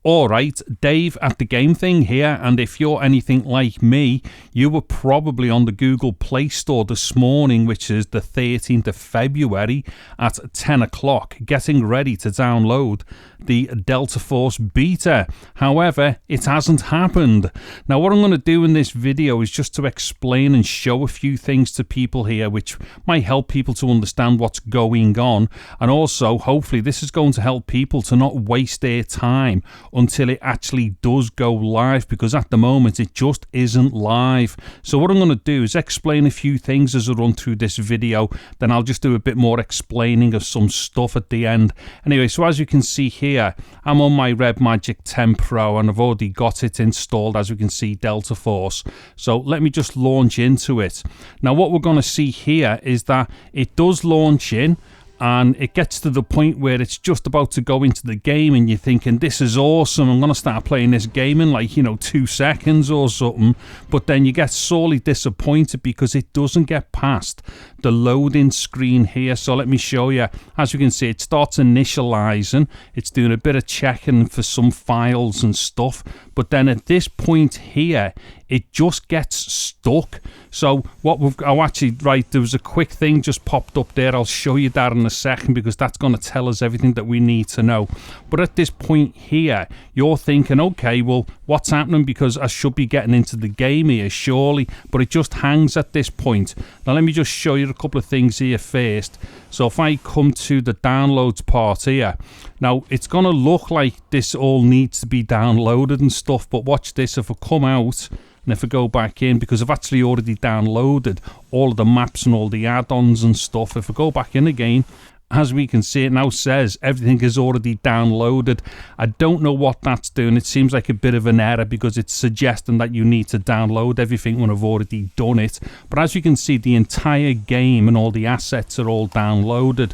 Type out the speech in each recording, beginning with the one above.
Alright, Dave at the Game Thing here, and if you're anything like me, you were probably on the Google Play Store this morning, which is the 13th of February at 10 o'clock, getting ready to download the Delta Force beta. However, it hasn't happened. Now, what I'm going to do in this video is just to explain and show a few things to people here, which might help people to understand what's going on, and also, hopefully, this is going to help people to not waste their time until it actually does go live, because at the moment it just isn't live. So what I'm going to do is explain a few things as I run through this video, then I'll just do a bit more explaining of some stuff at the end. Anyway, so as you can see here, I'm on my RedMagic 10 Pro and I've already got it installed, as you can see, Delta Force. So let me just launch into it. Now what we're going to see here is that it does launch in, and it gets to the point where it's just about to go into the game and you're thinking, this is awesome, I'm going to start playing this game in 2 seconds or something. But then you get sorely disappointed because it doesn't get past the loading screen here. So let me show you. As you can see, it starts initializing, it's doing a bit of checking for some files and stuff, but then at this point here it just gets stuck. So what there was a quick thing just popped up there. I'll show you that in a second because that's going to tell us everything that we need to know. But at this point here, you're thinking, okay, well, what's happening? Because I should be getting into the game here, surely. But it just hangs at this point. Now, let me just show you a couple of things here first. So if I come to the downloads part here, now it's going to look like this all needs to be downloaded and stuff. But watch this. If I come out, and if I go back in, because I've actually already downloaded all of the maps and all the add-ons and stuff, if I go back in again, as we can see, it now says everything is already downloaded. I don't know what that's doing. It seems like a bit of an error because it's suggesting that you need to download everything when I've already done it. But as you can see, the entire game and all the assets are all downloaded.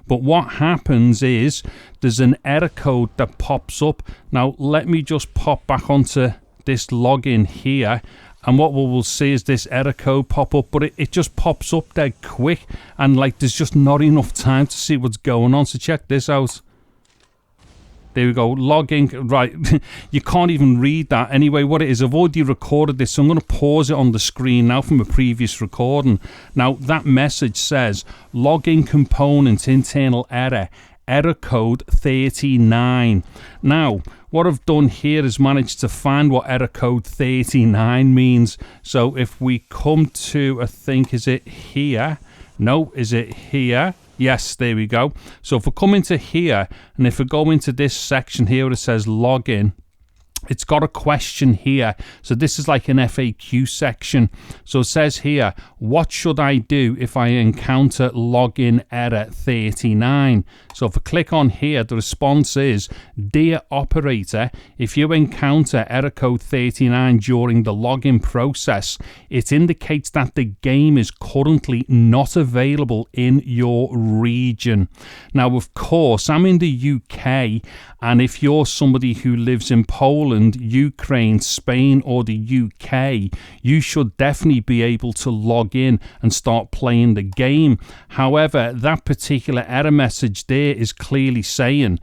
But what happens is there's an error code that pops up. Now, let me just pop back onto this login here, and what we will see is this error code pop up, but it just pops up dead quick, and there's just not enough time to see what's going on. So check this out. There we go, login, right. You can't even read that. Anyway, what it is, I've already recorded this, so I'm going to pause it on the screen now from a previous recording. Now, that message says, login component internal error code 39. Now, what I've done here is managed to find what error code 39 means. So if we come to, I think, is it here? No, is it here? Yes, there we go. So if we come into here, and if we go into this section here where it says login, it's got a question here. So this is like an FAQ section. So it says here, what should I do if I encounter login error 39? So if I click on here, the response is, dear operator, if you encounter error code 39 during the login process, it indicates that the game is currently not available in your region. Now, of course, I'm in the UK, and if you're somebody who lives in Poland, Ukraine, Spain, or the UK, you should definitely be able to log in and start playing the game. However, that particular error message there is clearly saying,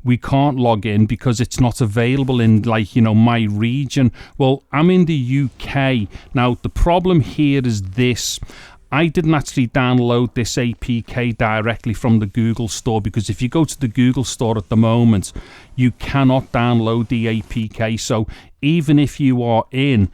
we can't log in because it's not available in my region. Well, I'm in the UK. Now, the problem here is this. I didn't actually download this APK directly from the Google Store, because if you go to the Google Store at the moment, you cannot download the APK. So even if you are in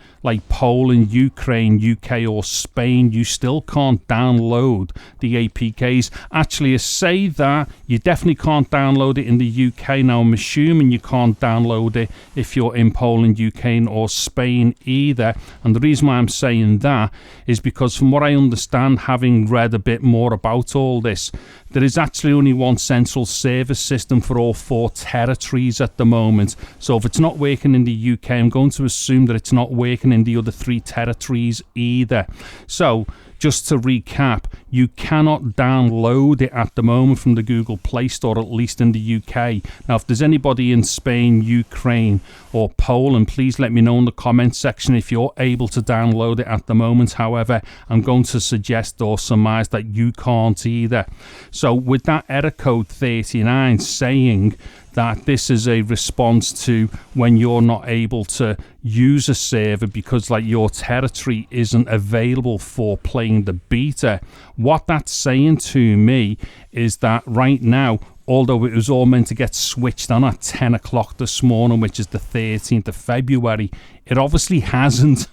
Poland, Ukraine, UK, or Spain, you still can't download the APKs. Actually, I say that you definitely can't download it in the UK. Now, I'm assuming you can't download it if you're in Poland, UK, or Spain either. And the reason why I'm saying that is because, from what I understand, having read a bit more about all this, there is actually only one central service system for all 4 territories at the moment. So if it's not working in the UK, I'm going to assume that it's not working in the other 3 territories either. So just to recap, you cannot download it at the moment from the Google Play Store, at least in the UK. Now, if there's anybody in Spain, Ukraine, or Poland, please let me know in the comments section if you're able to download it at the moment. However, I'm going to suggest or surmise that you can't either. So with that error code 39 saying that this is a response to when you're not able to use a server because like your territory isn't available for playing the beta. What that's saying to me is that right now, although it was all meant to get switched on at 10 o'clock this morning, which is the 13th of February, it obviously hasn't.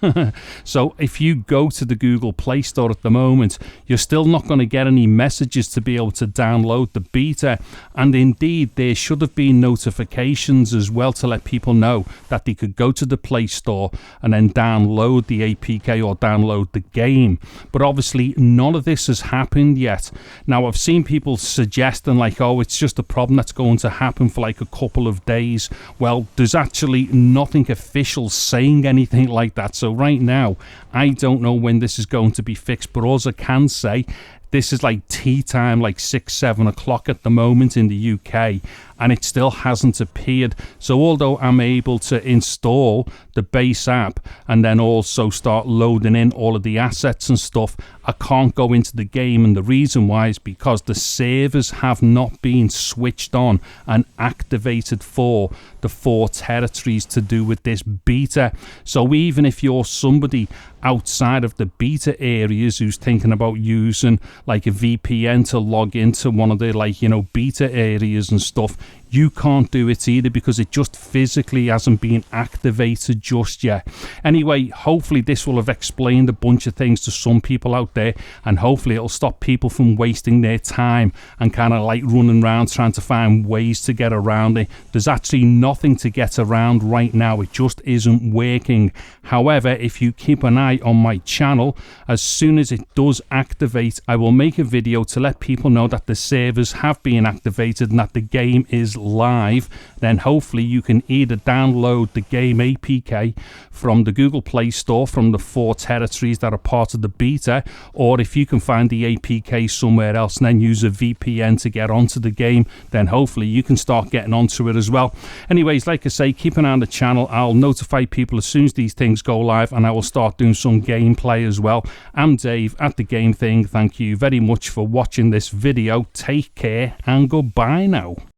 So if you go to the Google Play Store at the moment, you're still not going to get any messages to be able to download the beta. And indeed, there should have been notifications as well to let people know that they could go to the Play Store and then download the APK or download the game. But obviously, none of this has happened yet. Now, I've seen people suggesting like, oh, it's just a problem that's going to happen for like a couple of days. Well, there's actually nothing official saying anything like that. So right now, I don't know when this is going to be fixed, but all I can say, this is like tea time, like 6-7 o'clock at the moment in the UK, and it still hasn't appeared. So although I'm able to install the base app and then also start loading in all of the assets and stuff, I can't go into the game. And the reason why is because the servers have not been switched on and activated for the 4 territories to do with this beta. So even if you're somebody outside of the beta areas who's thinking about using like a VPN to log into one of the like, you know, beta areas and stuff, you can't do it either because it just physically hasn't been activated just yet. Anyway, hopefully this will have explained a bunch of things to some people out there, and hopefully it'll stop people from wasting their time and kind of like running around trying to find ways to get around it. There's actually nothing to get around right now. It just isn't working. However, if you keep an eye on my channel, as soon as it does activate, I will make a video to let people know that the servers have been activated and that the game is live. Then hopefully you can either download the game APK from the Google Play Store from the 4 territories that are part of the beta, or if you can find the APK somewhere else and then use a VPN to get onto the game, then hopefully you can start getting onto it as well. Anyways, like I say, keep an eye on the channel. I'll notify people as soon as these things go live, and I will start doing some gameplay as well. I'm Dave at The Game Thing. Thank you very much for watching this video. Take care and goodbye now.